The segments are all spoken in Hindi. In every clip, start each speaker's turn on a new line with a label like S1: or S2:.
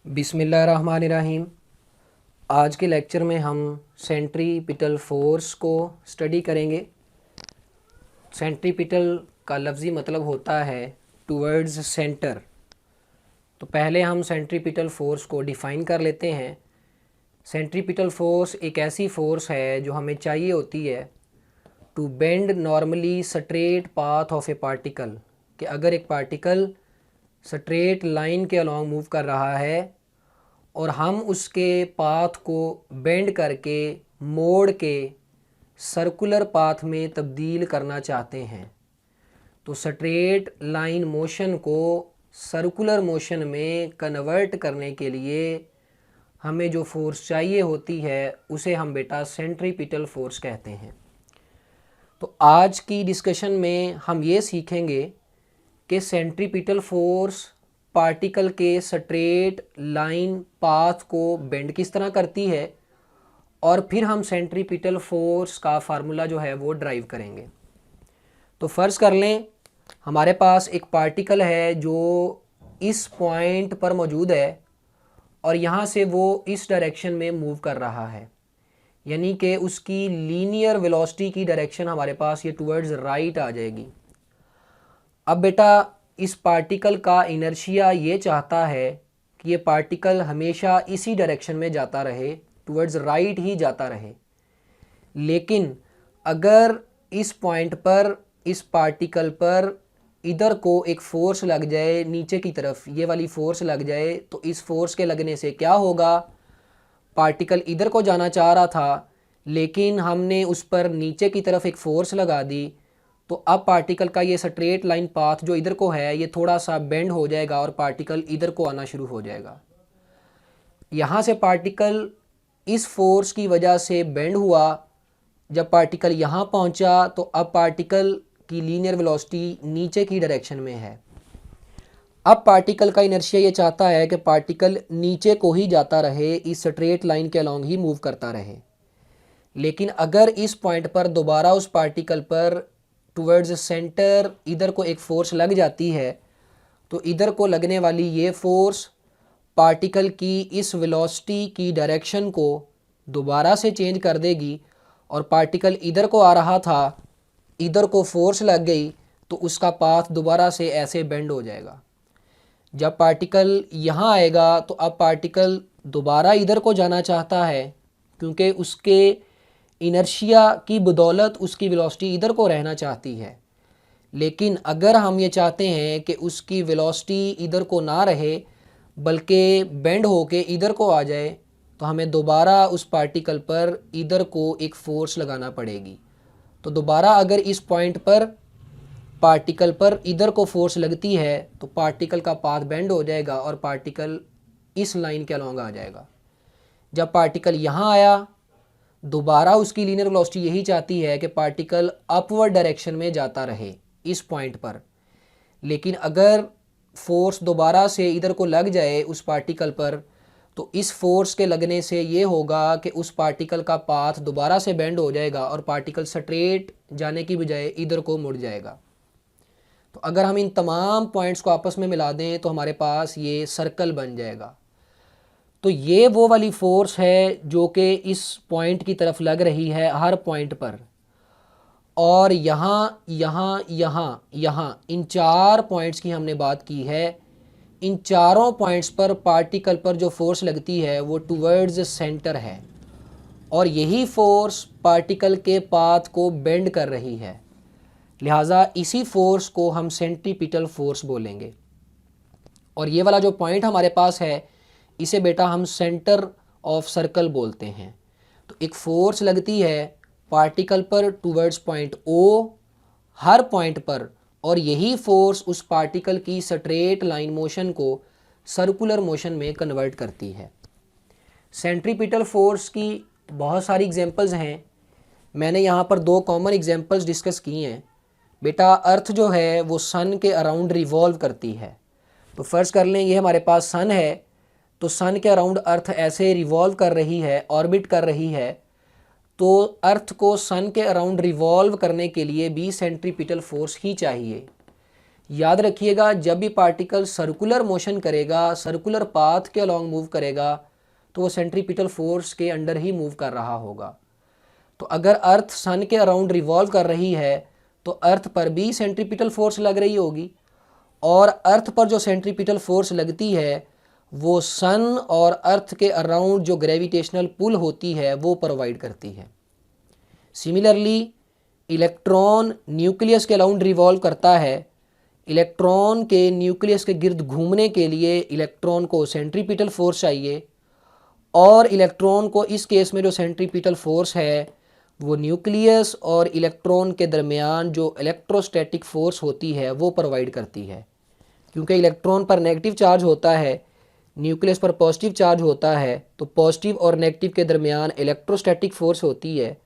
S1: बिस्मिल्लाहिर्रहमानिर्रहीम। आज के लेक्चर में हम सेंट्रीपिटल फोर्स को स्टडी करेंगे। सेंट्रीपिटल का लफ्ज़ी मतलब होता है टूवर्ड्स सेंटर। तो पहले हम सेंट्रीपिटल फोर्स को डिफ़ाइन कर लेते हैं। सेंट्रीपिटल फोर्स एक ऐसी फोर्स है जो हमें चाहिए होती है to bend normally straight path of a particle, कि अगर एक पार्टिकल स्ट्रेट लाइन के अलॉन्ग मूव कर रहा है और हम उसके पाथ को बेंड करके मोड़ के सर्कुलर पाथ में तब्दील करना चाहते हैं, तो स्ट्रेट लाइन मोशन को सर्कुलर मोशन में कन्वर्ट करने के लिए हमें जो फोर्स चाहिए होती है उसे हम बेटा सेंट्रीपिटल फोर्स कहते हैं। तो आज की डिस्कशन में हम ये सीखेंगे कि सेंट्रीपिटल फोर्स पार्टिकल के स्ट्रेट लाइन पाथ को बेंड किस तरह करती है, और फिर हम सेंट्रीपिटल फोर्स का फार्मूला जो है वो ड्राइव करेंगे। तो फ़र्ज़ कर लें हमारे पास एक पार्टिकल है जो इस पॉइंट पर मौजूद है और यहाँ से वो इस डायरेक्शन में मूव कर रहा है, यानी कि उसकी लीनियर वेलोसिटी की डायरेक्शन हमारे पास ये टूवर्ड्स राइट आ जाएगी। अब बेटा इस पार्टिकल का इनर्शिया ये चाहता है कि ये पार्टिकल हमेशा इसी डायरेक्शन में जाता रहे, टुवर्ड्स राइट ही जाता रहे। लेकिन अगर इस पॉइंट पर इस पार्टिकल पर इधर को एक फोर्स लग जाए, नीचे की तरफ ये वाली फोर्स लग जाए, तो इस फोर्स के लगने से क्या होगा, पार्टिकल इधर को जाना चाह रहा था लेकिन हमने उस पर नीचे की तरफ एक फ़ोर्स लगा दी, तो अब पार्टिकल का ये स्ट्रेट लाइन पाथ जो इधर को है ये थोड़ा सा बेंड हो जाएगा और पार्टिकल इधर को आना शुरू हो जाएगा। यहाँ से पार्टिकल इस फोर्स की वजह से बेंड हुआ, जब पार्टिकल यहाँ पहुँचा तो अब पार्टिकल की लीनियर वेलोसिटी नीचे की डायरेक्शन में है। अब पार्टिकल का इनर्शिया ये चाहता है कि पार्टिकल नीचे को ही जाता रहे, इस स्ट्रेट लाइन के अलॉन्ग ही मूव करता रहे। लेकिन अगर इस पॉइंट पर दोबारा उस पार्टिकल पर टुवर्ड्स सेंटर इधर को एक फ़ोर्स लग जाती है, तो इधर को लगने वाली ये फ़ोर्स पार्टिकल की इस वेलोसिटी की डायरेक्शन को दोबारा से चेंज कर देगी, और पार्टिकल इधर को आ रहा था, इधर को फोर्स लग गई तो उसका पाथ दोबारा से ऐसे बेंड हो जाएगा। जब पार्टिकल यहाँ आएगा तो अब पार्टिकल दोबारा इधर को जाना चाहता है, क्योंकि उसके इनर्शिया की बदौलत उसकी वेलोसिटी इधर को रहना चाहती है। लेकिन अगर हम ये चाहते हैं कि उसकी वेलोसिटी इधर को ना रहे बल्कि बेंड होके इधर को आ जाए, तो हमें दोबारा उस पार्टिकल पर इधर को एक फ़ोर्स लगाना पड़ेगी। तो दोबारा अगर इस पॉइंट पर पार्टिकल पर इधर को फोर्स लगती है तो पार्टिकल का पाथ बेंड हो जाएगा और पार्टिकल इस लाइन के अलॉन्ग आ जाएगा। जब पार्टिकल यहाँ आया, दोबारा उसकी लीनियर वेलोसिटी यही चाहती है कि पार्टिकल अपवर्ड डायरेक्शन में जाता रहे इस पॉइंट पर। लेकिन अगर फोर्स दोबारा से इधर को लग जाए उस पार्टिकल पर, तो इस फोर्स के लगने से ये होगा कि उस पार्टिकल का पाथ दोबारा से बेंड हो जाएगा और पार्टिकल स्ट्रेट जाने की बजाय इधर को मुड़ जाएगा। तो अगर हम इन तमाम पॉइंट्स को आपस में मिला दें तो हमारे पास ये सर्कल बन जाएगा। तो ये वो वाली फोर्स है जो कि इस पॉइंट की तरफ लग रही है हर पॉइंट पर, और यहाँ यहाँ यहाँ यहाँ इन चार पॉइंट्स की हमने बात की है। इन चारों पॉइंट्स पर पार्टिकल पर जो फोर्स लगती है वो टुवर्ड्स सेंटर है, और यही फोर्स पार्टिकल के पाथ को बेंड कर रही है। लिहाजा इसी फोर्स को हम सेंट्रीपिटल फोर्स बोलेंगे। और ये वाला जो पॉइंट हमारे पास है इसे बेटा हम सेंटर ऑफ सर्कल बोलते हैं। तो एक फोर्स लगती है पार्टिकल पर टुवर्ड्स पॉइंट ओ हर पॉइंट पर, और यही फोर्स उस पार्टिकल की स्ट्रेट लाइन मोशन को सर्कुलर मोशन में कन्वर्ट करती है। सेंट्रीपिटल फोर्स की बहुत सारी एग्जांपल्स हैं। मैंने यहाँ पर दो कॉमन एग्जांपल्स डिस्कस किए हैं। बेटा अर्थ जो है वो सन के अराउंड रिवॉल्व करती है। तो फ़र्ज़ कर लें ये हमारे पास सन है, तो सन के अराउंड अर्थ ऐसे रिवॉल्व कर रही है, ऑर्बिट कर रही है। तो अर्थ को सन के अराउंड रिवॉल्व करने के लिए भी सेंट्रीपिटल फोर्स ही चाहिए। याद रखिएगा, जब भी पार्टिकल सर्कुलर मोशन करेगा, सर्कुलर पाथ के अलॉन्ग मूव करेगा, तो वो सेंट्रीपिटल फोर्स के अंडर ही मूव कर रहा होगा। तो अगर अर्थ सन के अराउंड रिवॉल्व कर रही है तो अर्थ पर भी सेंट्रीपिटल फोर्स लग रही होगी, और अर्थ पर जो सेंट्रीपिटल फोर्स लगती है वो सन और अर्थ के अराउंड जो ग्रेविटेशनल पुल होती है वो प्रोवाइड करती है। सिमिलरली इलेक्ट्रॉन न्यूक्लियस के अराउंड रिवॉल्व करता है। इलेक्ट्रॉन के न्यूक्लियस के गिर्द घूमने के लिए इलेक्ट्रॉन को सेंट्रीपिटल फोर्स चाहिए, और इलेक्ट्रॉन को इस केस में जो सेंट्रीपिटल फोर्स है वो न्यूक्लियस और इलेक्ट्रॉन के दरमियान जो इलेक्ट्रोस्टैटिक फोर्स होती है वो प्रोवाइड करती है। क्योंकि इलेक्ट्रॉन पर नेगेटिव चार्ज होता है, न्यूक्लियस पर पॉजिटिव चार्ज होता है, तो पॉजिटिव और नेगेटिव के दरमियान इलेक्ट्रोस्टैटिक फोर्स होती है,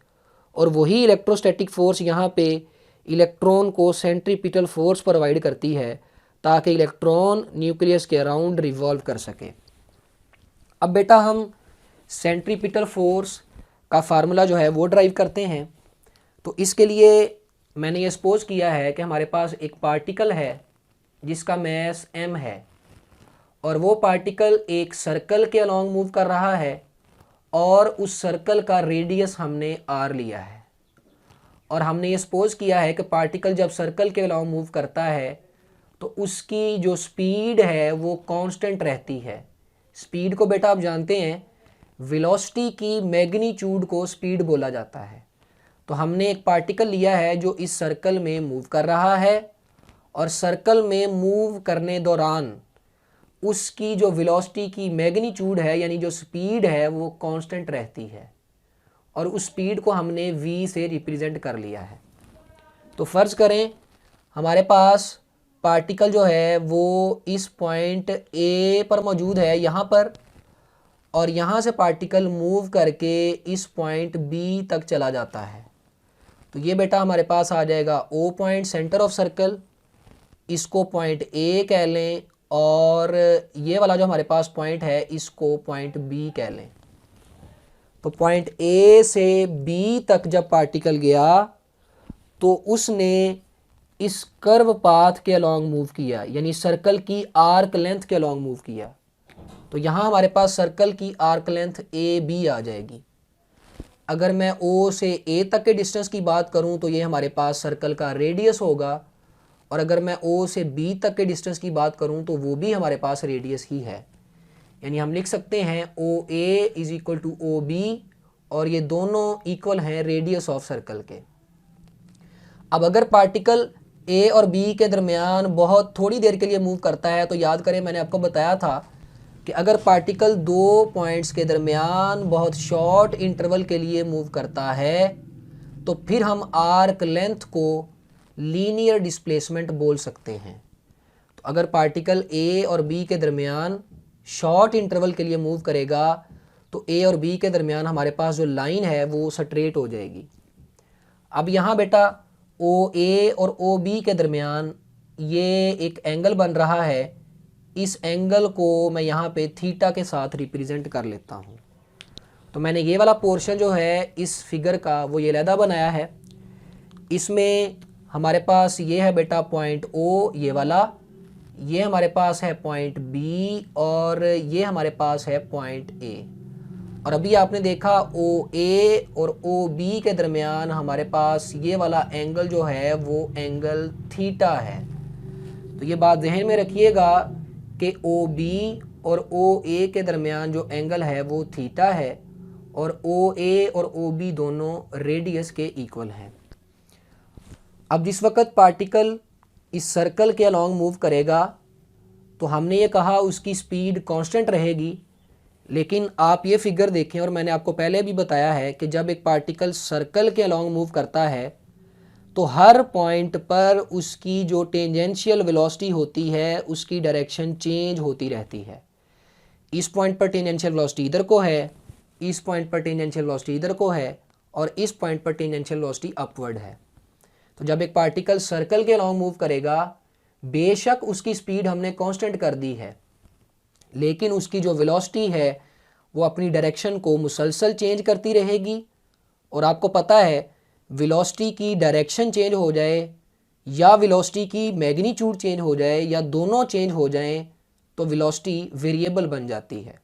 S1: और वही इलेक्ट्रोस्टैटिक फोर्स यहाँ पे इलेक्ट्रॉन को सेंट्रीपिटल फोर्स प्रोवाइड करती है ताकि इलेक्ट्रॉन न्यूक्लियस के अराउंड रिवॉल्व कर सके। अब बेटा हम सेंट्रीपिटल फोर्स का फार्मूला जो है वो ड्राइव करते हैं। तो इसके लिए मैंने ये सपोज किया है कि हमारे पास एक पार्टिकल है जिसका मैस m है, और वो पार्टिकल एक सर्कल के अलॉन्ग मूव कर रहा है, और उस सर्कल का रेडियस हमने r लिया है, और हमने ये सपोज किया है कि पार्टिकल जब सर्कल के अलॉन्ग मूव करता है तो उसकी जो स्पीड है वो कांस्टेंट रहती है। स्पीड को बेटा आप जानते हैं, वेलोसिटी की मैग्नीट्यूड को स्पीड बोला जाता है। तो हमने एक पार्टिकल लिया है जो इस सर्कल में मूव कर रहा है, और सर्कल में मूव करने दौरान उसकी जो वेलोसिटी की मैग्नीट्यूड है यानी जो स्पीड है वो कांस्टेंट रहती है, और उस स्पीड को हमने v से रिप्रेजेंट कर लिया है। तो फ़र्ज़ करें हमारे पास पार्टिकल जो है वो इस पॉइंट A पर मौजूद है यहाँ पर, और यहाँ से पार्टिकल मूव करके इस पॉइंट B तक चला जाता है। तो ये बेटा हमारे पास आ जाएगा O point, centre of circle, इसको पॉइंट A कह लें, और ये वाला जो हमारे पास पॉइंट है इसको पॉइंट B कह लें। तो पॉइंट A से B तक जब पार्टिकल गया तो उसने इस कर्व पाथ के अलॉन्ग मूव किया, यानी सर्कल की आर्क लेंथ के अलॉन्ग मूव किया। तो यहाँ हमारे पास सर्कल की आर्क लेंथ AB आ जाएगी। अगर मैं O से A तक के डिस्टेंस की बात करूँ तो ये हमारे पास सर्कल का रेडियस होगा, और अगर मैं O से B तक के डिस्टेंस की बात करूँ तो वो भी हमारे पास रेडियस ही है। यानी हम लिख सकते हैं OA is equal to OB, और ये दोनों इक्वल हैं रेडियस ऑफ सर्कल के। अब अगर पार्टिकल A और B के दरमियान बहुत थोड़ी देर के लिए मूव करता है, तो याद करें मैंने आपको बताया था कि अगर पार्टिकल दो पॉइंट्स के दरमियान बहुत शॉर्ट इंटरवल के लिए मूव करता है तो फिर हम आर्क लेंथ को लीनियर डिस्प्लेसमेंट बोल सकते हैं। तो अगर पार्टिकल A और B के दरमियान शॉर्ट इंटरवल के लिए मूव करेगा तो A और B के दरमियान हमारे पास जो लाइन है वो स्ट्रेट हो जाएगी। अब यहाँ बेटा OA और OB के दरमियान ये एक एंगल बन रहा है, इस एंगल को मैं यहाँ पे थीटा के साथ रिप्रेजेंट कर लेता हूँ। तो मैंने ये वाला पोर्शन जो है इस फिगर का वो ये अलहदा बनाया है। इसमें हमारे पास ये है बेटा पॉइंट O, ये वाला, ये हमारे पास है पॉइंट B, और ये हमारे पास है पॉइंट A। और अभी आपने देखा OA और OB के दरमियान हमारे पास ये वाला एंगल जो है वो एंगल थीटा है। तो ये बात जहन में रखिएगा कि OB और OA के दरमियान जो एंगल है वो थीटा है, और OA और OB दोनों रेडियस के इक्वल हैं। अब जिस वक्त पार्टिकल इस सर्कल के अलॉन्ग मूव करेगा तो हमने ये कहा उसकी स्पीड कांस्टेंट रहेगी, लेकिन आप ये फिगर देखें, और मैंने आपको पहले भी बताया है कि जब एक पार्टिकल सर्कल के अलॉन्ग मूव करता है तो हर पॉइंट पर उसकी जो टेंजेंशियल वेलोसिटी होती है उसकी डायरेक्शन चेंज होती रहती है। इस पॉइंट पर टेंजेंशियल वेलोसिटी इधर को है, इस पॉइंट पर टेंजेंशियल वेलोसिटी इधर को है, और इस पॉइंट पर टेंजेंशियल वेलोसिटी अपवर्ड है। तो जब एक पार्टिकल सर्कल के अलॉन्ग मूव करेगा, बेशक उसकी स्पीड हमने कांस्टेंट कर दी है, लेकिन उसकी जो वेलोसिटी है वो अपनी डायरेक्शन को मुसलसल चेंज करती रहेगी। और आपको पता है वेलोसिटी की डायरेक्शन चेंज हो जाए या वेलोसिटी की मैग्नीट्यूड चेंज हो जाए या दोनों चेंज हो जाएं तो वेलोसिटी वेरिएबल बन जाती है।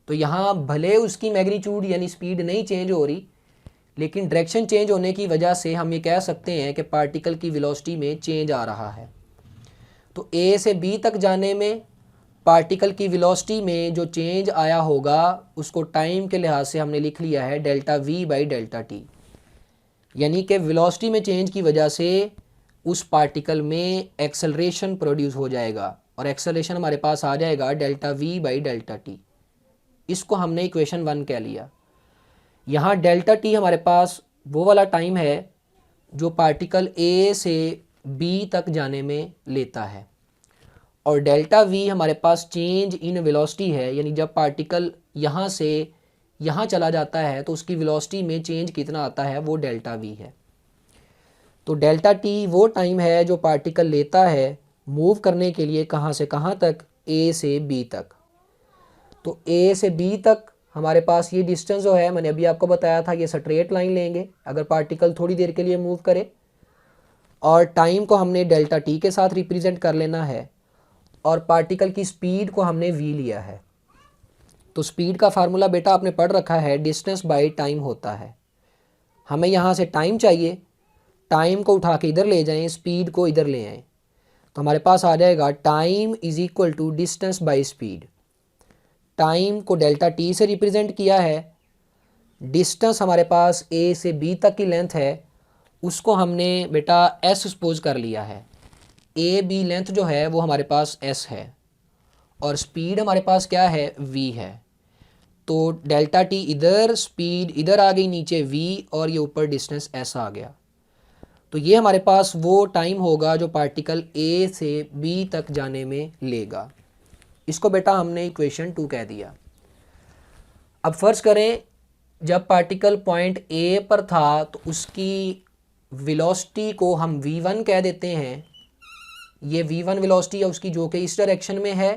S1: तो यहाँ भले उसकी मैग्नीट्यूड यानी स्पीड नहीं चेंज हो रही, लेकिन डायरेक्शन चेंज होने की वजह से हम ये कह सकते हैं कि पार्टिकल की वेलोसिटी में चेंज आ रहा है। तो ए से बी तक जाने में पार्टिकल की वेलोसिटी में जो चेंज आया होगा उसको टाइम के लिहाज से हमने लिख लिया है delta we by delta T, यानी कि वेलोसिटी में चेंज की वजह से उस पार्टिकल में एक्सेलरेशन प्रोड्यूस हो जाएगा और एक्सेलरेशन हमारे पास आ जाएगा delta we by delta T. इसको हमने इक्वेशन 1 कह लिया। यहाँ डेल्टा टी हमारे पास वो वाला टाइम है जो पार्टिकल ए से बी तक जाने में लेता है, और डेल्टा वी हमारे पास चेंज इन वेलोसिटी है, यानी जब पार्टिकल यहाँ से यहाँ चला जाता है तो उसकी वेलोसिटी में चेंज कितना आता है वो डेल्टा वी है। तो डेल्टा टी वो टाइम है जो पार्टिकल लेता है मूव करने के लिए कहाँ से कहाँ तक, ए से बी तक। तो ए से बी तक हमारे पास ये डिस्टेंस जो है मैंने अभी आपको बताया था, ये स्ट्रेट लाइन लेंगे अगर पार्टिकल थोड़ी देर के लिए मूव करे, और टाइम को हमने डेल्टा टी के साथ रिप्रेजेंट कर लेना है, और पार्टिकल की स्पीड को हमने वी लिया है। तो स्पीड का फार्मूला बेटा आपने पढ़ रखा है, डिस्टेंस बाय टाइम होता है। हमें यहाँ से टाइम चाहिए, टाइम को उठा के इधर ले जाएं, स्पीड को इधर ले आएँ, तो हमारे पास आ जाएगा time is equal to distance by speed. Time को डेल्टा टी से रिप्रेजेंट किया है, डिस्टेंस हमारे पास ए से बी तक की लेंथ है, उसको हमने बेटा एस सपोज कर लिया है। ए बी लेंथ जो है वो हमारे पास एस है और स्पीड हमारे पास क्या है, वी है। तो डेल्टा टी इधर, स्पीड इधर आ गई नीचे वी, और ये ऊपर डिस्टेंस एस आ गया। तो ये हमारे पास वो टाइम होगा जो पार्टिकल ए से बी तक जाने में लेगा। इसको बेटा हमने इक्वेशन 2 कह दिया। अब फर्ज करें जब पार्टिकल पॉइंट ए पर था तो उसकी वेलोसिटी को हम v1 कह देते हैं। ये v1 वेलोसिटी है उसकी जो कि इस डायरेक्शन में है,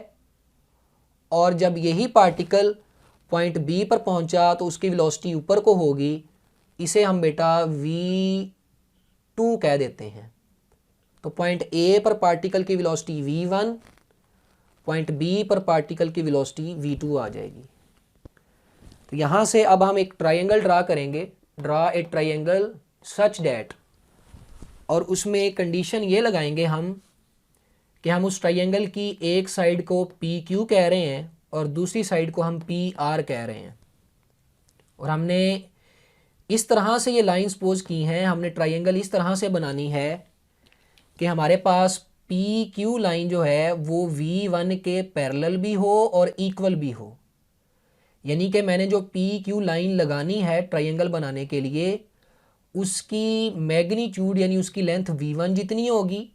S1: और जब यही पार्टिकल पॉइंट बी पर पहुंचा तो उसकी वेलोसिटी ऊपर को होगी, इसे हम बेटा v2 कह देते हैं। तो पॉइंट ए पर पार्टिकल की वेलोसिटी v1, पॉइंट बी पर पार्टिकल की वेलोसिटी v2 आ जाएगी। तो यहाँ से अब हम एक ट्रायंगल ड्रा करेंगे, draw a triangle such that, और उसमें एक कंडीशन ये लगाएंगे हम कि हम उस ट्रायंगल की एक साइड को पी क्यू कह रहे हैं और दूसरी साइड को हम पी आर कह रहे हैं, और हमने इस तरह से ये लाइन सपोज की हैं, हमने ट्रायंगल इस तरह से बनानी है कि हमारे पास पी क्यू लाइन जो है वो v1 के पैरेलल भी हो और इक्वल भी हो। यानी कि मैंने जो पी क्यू लाइन लगानी है ट्रायंगल बनाने के लिए, उसकी मैग्नीट्यूड यानी उसकी लेंथ v1 जितनी होगी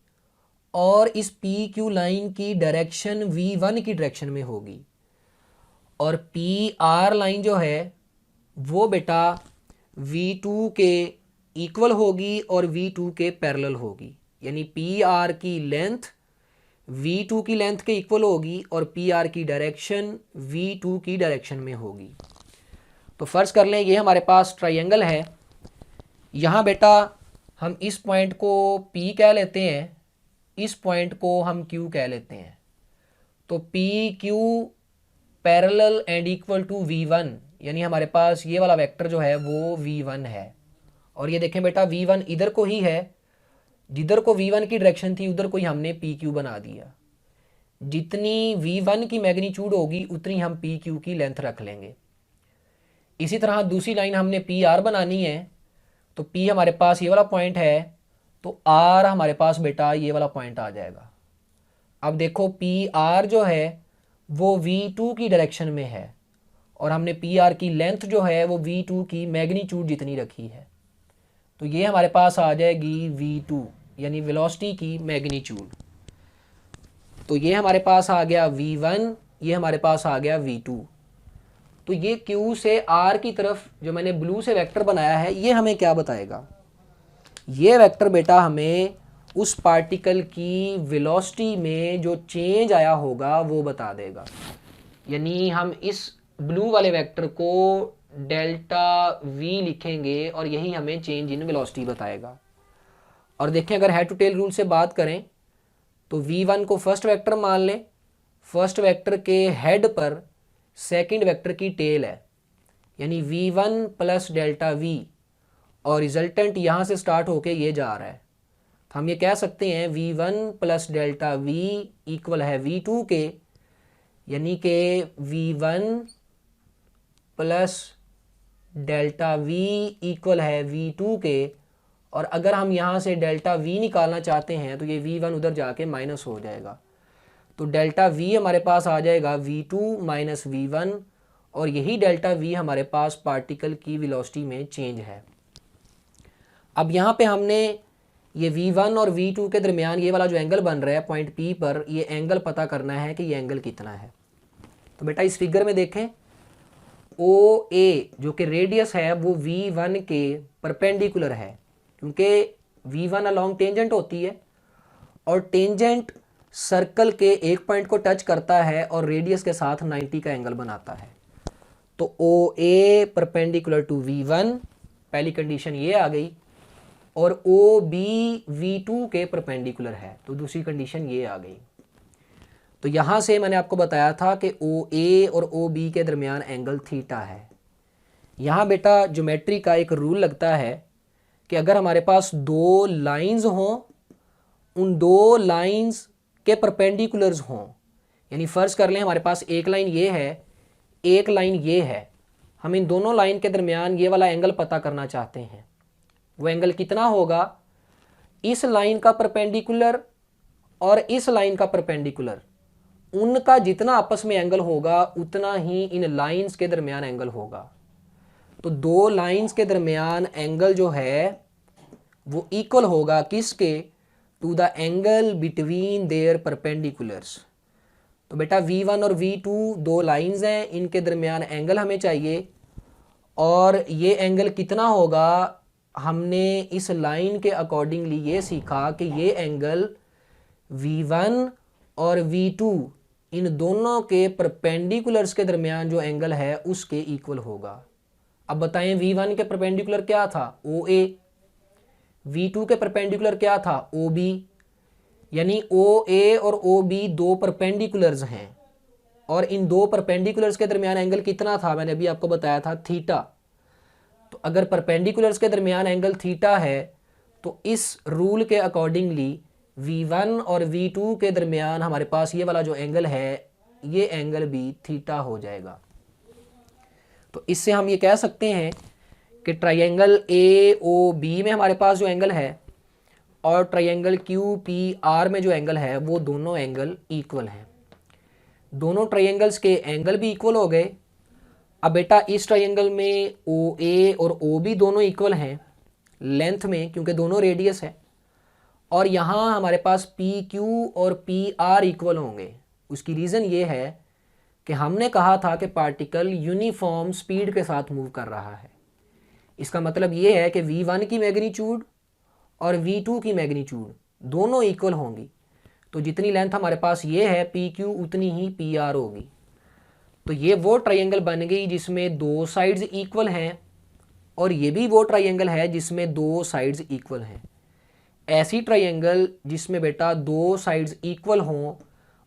S1: और इस पी क्यू लाइन की डायरेक्शन v1 की डायरेक्शन में होगी, और पी आर लाइन जो है वो बेटा v2 के इक्वल होगी और v2 के पैरेलल होगी। यानी पी आर की लेंथ v2 की लेंथ के इक्वल होगी और पी आर की डायरेक्शन v2 की डायरेक्शन में होगी। तो फर्ज कर लें ये हमारे पास ट्रायंगल है। यहाँ बेटा हम इस पॉइंट को P कह लेते हैं, इस पॉइंट को हम Q कह लेते हैं। तो PQ parallel and equal to v1, यानी हमारे पास ये वाला वेक्टर जो है वो v1 है। और ये देखें बेटा v1 इधर को ही है, जिधर को v1 की डायरेक्शन थी उधर को ही हमने PQ बना दिया। जितनी v1 की मैग्नीट्यूड होगी उतनी हम PQ की लेंथ रख लेंगे। इसी तरह दूसरी लाइन हमने PR बनानी है, तो P हमारे पास ये वाला पॉइंट है, तो R हमारे पास बेटा ये वाला पॉइंट आ जाएगा। अब देखो PR जो है वो v2 की डायरेक्शन में है और हमने PR की लेंथ जो है वो v2 की मैग्नीट्यूड जितनी रखी है, तो ये हमारे पास आ जाएगी v2 यानी वेलोसिटी की मैग्नीट्यूड। तो ये हमारे पास आ गया v1, ये हमारे पास आ गया v2। तो ये Q से R की तरफ जो मैंने ब्लू से वेक्टर बनाया है ये हमें क्या बताएगा, ये वेक्टर बेटा हमें उस पार्टिकल की वेलोसिटी में जो चेंज आया होगा वो बता देगा। यानी हम इस ब्लू वाले वेक्टर को डेल्टा V लिखेंगे और यही हमें चेंज इन वेलोसिटी बताएगा। और देखें अगर हेड टू टेल रूल से बात करें तो v1 को फर्स्ट वेक्टर मान लें, फर्स्ट वेक्टर के हेड पर सेकंड वेक्टर की टेल है, यानी v1 प्लस डेल्टा v, और रिजल्टेंट यहाँ से स्टार्ट होके ये जा रहा है। तो हम ये कह सकते हैं v1 plus delta v equal है v2 के, यानी कि v1 plus delta v equal है v2 के, और अगर हम यहाँ से डेल्टा v निकालना चाहते हैं तो ये v1 उधर जाके माइनस हो जाएगा, तो डेल्टा v हमारे पास आ जाएगा v2 माइनस v1, और यही डेल्टा v हमारे पास पार्टिकल की वेलोसिटी में चेंज है। अब यहाँ पे हमने ये v1 और v2 के दरमियान ये वाला जो एंगल बन रहा है पॉइंट P पर, ये एंगल पता करना है कि ये एंगल कितना है। तो बेटा इस फिगर में देखें OA जो कि रेडियस है वो v1 के परपेंडिकुलर है, क्योंकि v1 अलॉन्ग टेंजेंट होती है और टेंजेंट सर्कल के एक पॉइंट को टच करता है और रेडियस के साथ 90 का एंगल बनाता है। तो OA परपेंडिकुलर टू v1, पहली कंडीशन ये आ गई, और OB v2 के परपेंडिकुलर है, तो दूसरी कंडीशन ये आ गई। तो यहाँ से मैंने आपको बताया था कि OA और OB के दरमियान एंगल थीटा है। यहाँ बेटा ज्योमेट्री का एक रूल लगता है कि अगर हमारे पास दो लाइंस हों, उन दो लाइंस के परपेंडिकुलर्स हों, यानी फ़र्ज़ कर लें हमारे पास एक लाइन ये है, एक लाइन ये है, हम इन दोनों लाइन के दरमियान ये वाला एंगल पता करना चाहते हैं। वो एंगल कितना होगा? इस लाइन का परपेंडिकुलर और इस लाइन का परपेंडिकुलर, उनका जितना आपस में एंगल होगा उतना ही इन लाइंस के दरमियान एंगल होगा। तो दो लाइंस के दरमियान एंगल जो है वो इक्वल होगा किसके? To the angle between their perpendiculars. तो बेटा v1 और v2 दो लाइंस हैं, इनके दरमियान एंगल हमें चाहिए, और ये एंगल कितना होगा? हमने इस लाइन के अकॉर्डिंगली ये सीखा कि ये एंगल v1 और v2 इन दोनों के परपेंडिकुलर्स के दरमियान जो एंगल है उसके इक्वल होगा। अब बताएं v1 के परपेंडिकुलर क्या था? OA। v2 के परपेंडिकुलर क्या था? OB। यानी OA और OB दो परपेंडिकुलर्स हैं, और इन दो परपेंडिकुलर्स के दरमियान एंगल कितना था? मैंने अभी आपको बताया था थीटा। तो अगर परपेंडिकुलर्स के दरमियान एंगल थीटा है तो इस रूल के अकॉर्डिंगली v1 और v2 के दरमियान हमारे पास ये वाला जो एंगल है ये एंगल भी थीटा हो जाएगा। तो इससे हम ये कह सकते हैं कि ट्रायंगल AOB में हमारे पास जो एंगल है और ट्रायंगल QPR में जो एंगल है वो दोनों एंगल इक्वल हैं। दोनों ट्रायंगल्स के एंगल भी इक्वल हो गए। अब बेटा इस ट्रायंगल में OA और OB दोनों इक्वल हैं लेंथ में, क्योंकि दोनों रेडियस है, और यहाँ हमारे पास PQ और PR इक्वल होंगे। उसकी रीज़न ये है कि हमने कहा था कि पार्टिकल यूनिफॉर्म स्पीड के साथ मूव कर रहा है। इसका मतलब ये है कि v1 की मैग्नीट्यूड और v2 की मैग्नीट्यूड दोनों इक्वल होंगी। तो जितनी लेंथ हमारे पास ये है PQ उतनी ही PR होगी। तो ये वो ट्रायंगल बन गई जिसमें दो साइड्स इक्वल हैं, और ये भी वो ट्रायंगल है जिसमें दो साइड्स इक्वल हैं। ऐसी ट्रायंगल जिसमें बेटा दो साइड्स इक्वल हों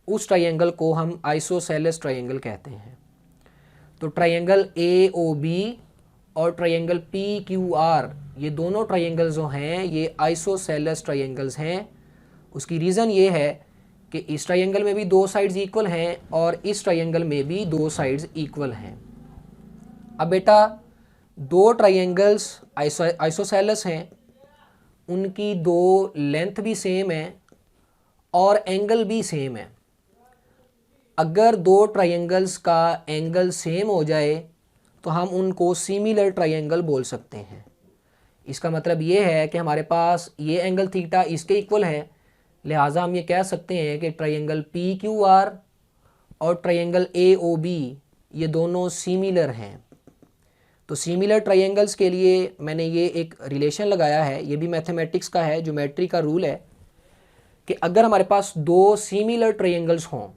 S1: उस ट्रायंगल को हम आइसोसेलेस ट्रायंगल कहते हैं। तो ट्रायंगल AOB और ट्रायंगल PQR ये दोनों ट्रायंगल्स जो हैं ये आइसोसेलेस ट्रायंगल्स हैं। उसकी रीज़न ये है कि इस ट्रायंगल में भी दो साइड्स इक्वल हैं और इस ट्रायंगल में भी दो साइड्स इक्वल हैं। अब बेटा दो ट्रायंगल्स आइसोसेलेस हैं, उनकी दो लेंथ भी सेम है और एंगल भी सेम है। अगर दो ट्रायंगल्स का एंगल सेम हो जाए तो हम उनको सिमिलर ट्रायंगल बोल सकते हैं। इसका मतलब ये है कि हमारे पास ये एंगल थीटा इसके इक्वल है, लिहाजा हम ये कह सकते हैं कि ट्रायंगल PQR और ट्रायंगल AOB ये दोनों सिमिलर हैं। तो सिमिलर ट्रायंगल्स के लिए मैंने ये एक रिलेशन लगाया है, ये भी मैथमेटिक्स का है, ज्योमेट्री का रूल है कि अगर हमारे पास दो सिमिलर ट्रायंगल्स हों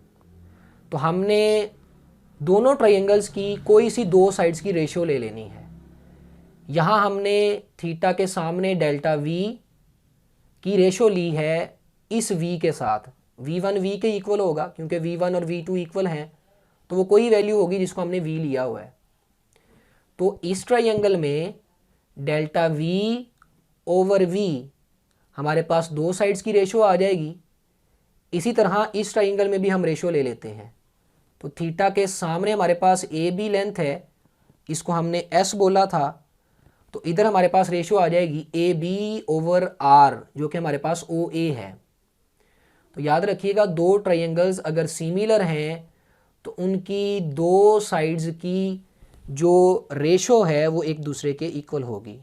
S1: तो हमने दोनों ट्रायंगल्स की कोई सी दो साइड्स की रेशियो ले लेनी है। यहाँ हमने थीटा के सामने डेल्टा V की रेशो ली है इस v के साथ, v1 v के इक्वल होगा क्योंकि v1 और v2 इक्वल हैं, तो वो कोई वैल्यू होगी जिसको हमने v लिया हुआ है। तो इस ट्राइंगल में डेल्टा v ओवर v हमारे पास दो साइड्स की रेशो आ जाएगी। इसी तरह इस ट्राइंगल में भी हम रेशो ले लेते हैं। तो थीटा के सामने हमारे पास ए बी लेंथ है, इसको हमने s बोला था, तो इधर हमारे पास रेशो आ जाएगी ए बी ओवर आर जो कि हमारे पास ओ ए है। तो याद रखिएगा दो ट्राइंगल्स अगर सिमिलर हैं तो उनकी दो साइड्स की जो रेशो है वो एक दूसरे के इक्वल होगी।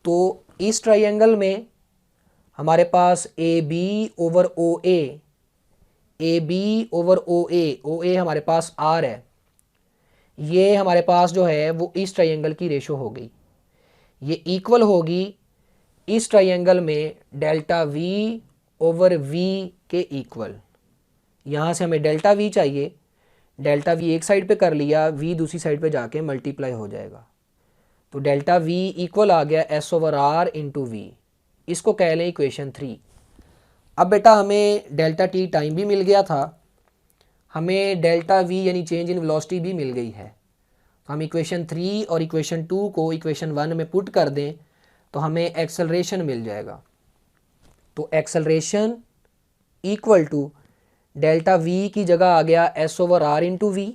S1: तो इस ट्राइंगल में हमारे पास ए बी ओवर ओ ए ओ ए हमारे पास आर है, ये हमारे पास जो है वो इस ट्राइंगल की रेशो हो गई। ये इक्वल होगी इस ट्राइंगल में डेल्टा वी ओवर वी के इक्वल। यहाँ से हमें डेल्टा वी चाहिए, डेल्टा वी एक साइड पे कर लिया, वी दूसरी साइड पे जाके मल्टीप्लाई हो जाएगा। तो डेल्टा वी इक्वल आ गया S over R into V, इसको कह लें इक्वेशन 3। अब बेटा हमें डेल्टा टी टाइम भी मिल गया था, हमें डेल्टा वी यानी चेंज इन वेलोसिटी भी मिल गई है। हम इक्वेशन 3 और इक्वेशन 2 को इक्वेशन 1 में पुट कर दें तो हमें एक्सेलरेशन मिल जाएगा। तो acceleration equal to delta V की जगह आ गया S over R into V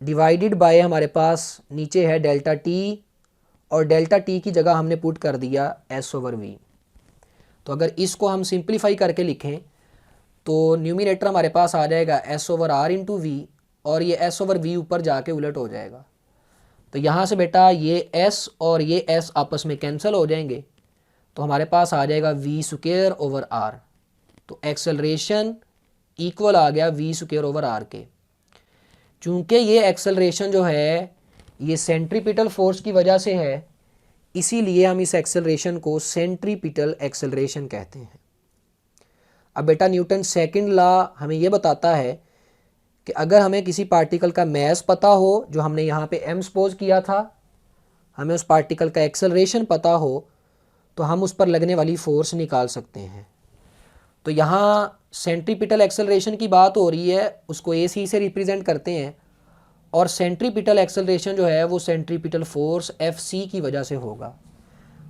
S1: divided by हमारे पास नीचे है डेल्टा टी, और डेल्टा टी की जगह हमने पुट कर दिया एस ओवर वी। तो अगर इसको हम सिंप्लीफाई करके लिखें तो न्यूमिनेटर हमारे पास आ जाएगा S over R into V, और ये एस ओवर वी ऊपर जाके उलट हो जाएगा। तो यहाँ से बेटा ये एस और ये एस आपस में कैंसिल हो जाएंगे, तो हमारे पास आ जाएगा वी स्क्वायर ओवर आर। तो एक्सेलरेशन इक्वल आ गया वी स्क्वायर ओवर आर के। चूँकि ये एक्सेलरेशन जो है ये सेंट्रीपिटल फोर्स की वजह से है, इसीलिए हम इस एक्सेलरेशन को सेंट्रीपिटल एक्सेलरेशन कहते हैं। अब बेटा न्यूटन सेकंड लॉ हमें ये बताता है कि अगर हमें किसी पार्टिकल का मैस पता हो, जो हमने यहाँ पे m सपोज किया था, हमें उस पार्टिकल का एक्सेलरेशन पता हो, तो हम उस पर लगने वाली फोर्स निकाल सकते हैं। तो यहाँ सेंट्रीपिटल एक्सेलरेशन की बात हो रही है, उसको AC से रिप्रेजेंट करते हैं, और सेंट्रीपिटल एक्सेलरेशन जो है वो सेंट्रीपिटल फोर्स FC की वजह से होगा।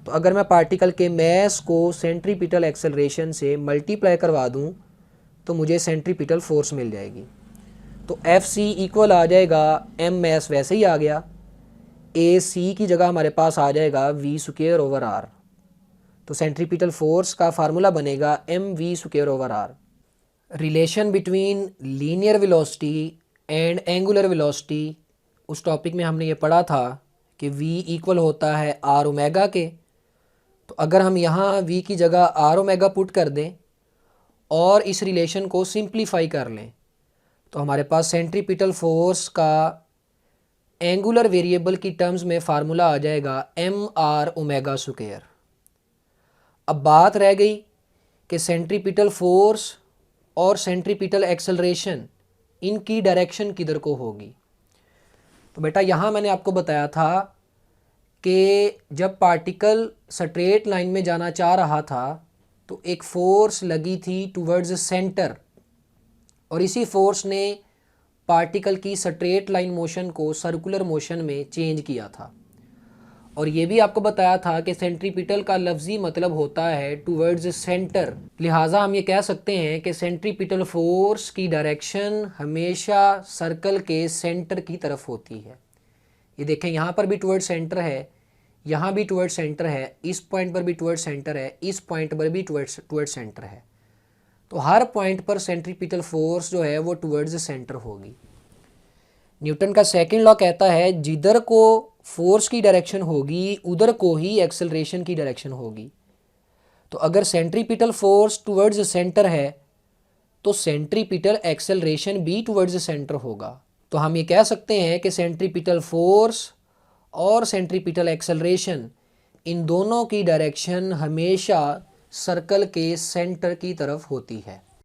S1: तो अगर मैं पार्टिकल के मैस को सेंट्रीपिटल एक्सेलरेशन से मल्टीप्लाई करवा दूं तो मुझे सेंट्रीपिटल फोर्स मिल जाएगी। तो FC इक्वल आ जाएगा m मैस वैसे ही आ गया, AC की जगह हमारे पास आ जाएगा v स्क्वायर ओवर r। तो सेंट्रीपिटल फोर्स का फार्मूला बनेगा mv square over r। Relation between linear velocity and angular velocity, उस टॉपिक में हमने ये पढ़ा था कि v इक्वल होता है r ओमेगा के। तो अगर हम यहाँ v की जगह r ओमेगा पुट कर दें और इस रिलेशन को सिंप्लीफाई कर लें तो हमारे पास सेंट्रीपिटल फोर्स का एंगुलर वेरिएबल की टर्म्स में फार्मूला आ जाएगा mr ओमेगा स्क्वायर। अब बात रह गई कि सेंट्रीपिटल फोर्स और सेंट्रीपिटल एक्सेलरेशन इनकी डायरेक्शन किधर को होगी। तो बेटा यहाँ मैंने आपको बताया था कि जब पार्टिकल स्ट्रेट लाइन में जाना चाह रहा था तो एक फोर्स लगी थी टुवर्ड्स सेंटर, और इसी फोर्स ने पार्टिकल की स्ट्रेट लाइन मोशन को सर्कुलर मोशन में चेंज किया था। और ये भी आपको बताया था कि सेंट्रीपिटल का लफ्जी मतलब होता है टुवर्ड्स सेंटर, लिहाजा हम ये कह सकते हैं कि सेंट्रीपिटल फोर्स की डायरेक्शन हमेशा सर्कल के सेंटर की तरफ होती है। ये देखें यहाँ पर भी टुवर्ड्स सेंटर है, यहाँ भी टुवर्ड्स सेंटर है, इस पॉइंट पर भी टुवर्ड्स सेंटर है, इस पॉइंट पर भी टुवर्ड्स सेंटर है। तो हर पॉइंट पर सेंट्रीपिटल फोर्स जो है वो टुवर्ड्स सेंटर होगी। न्यूटन का सेकंड लॉ कहता है जिधर को फोर्स की डायरेक्शन होगी उधर को ही एक्सेलरेशन की डायरेक्शन होगी। तो अगर सेंट्रीपिटल फोर्स टुवर्ड्स सेंटर है तो सेंट्रीपिटल एक्सेलरेशन भी टुवर्ड्स सेंटर होगा। तो हम ये कह सकते हैं कि सेंट्रीपिटल फोर्स और सेंट्रीपिटल एक्सेलरेशन इन दोनों की डायरेक्शन हमेशा सर्कल के सेंटर की तरफ होती है।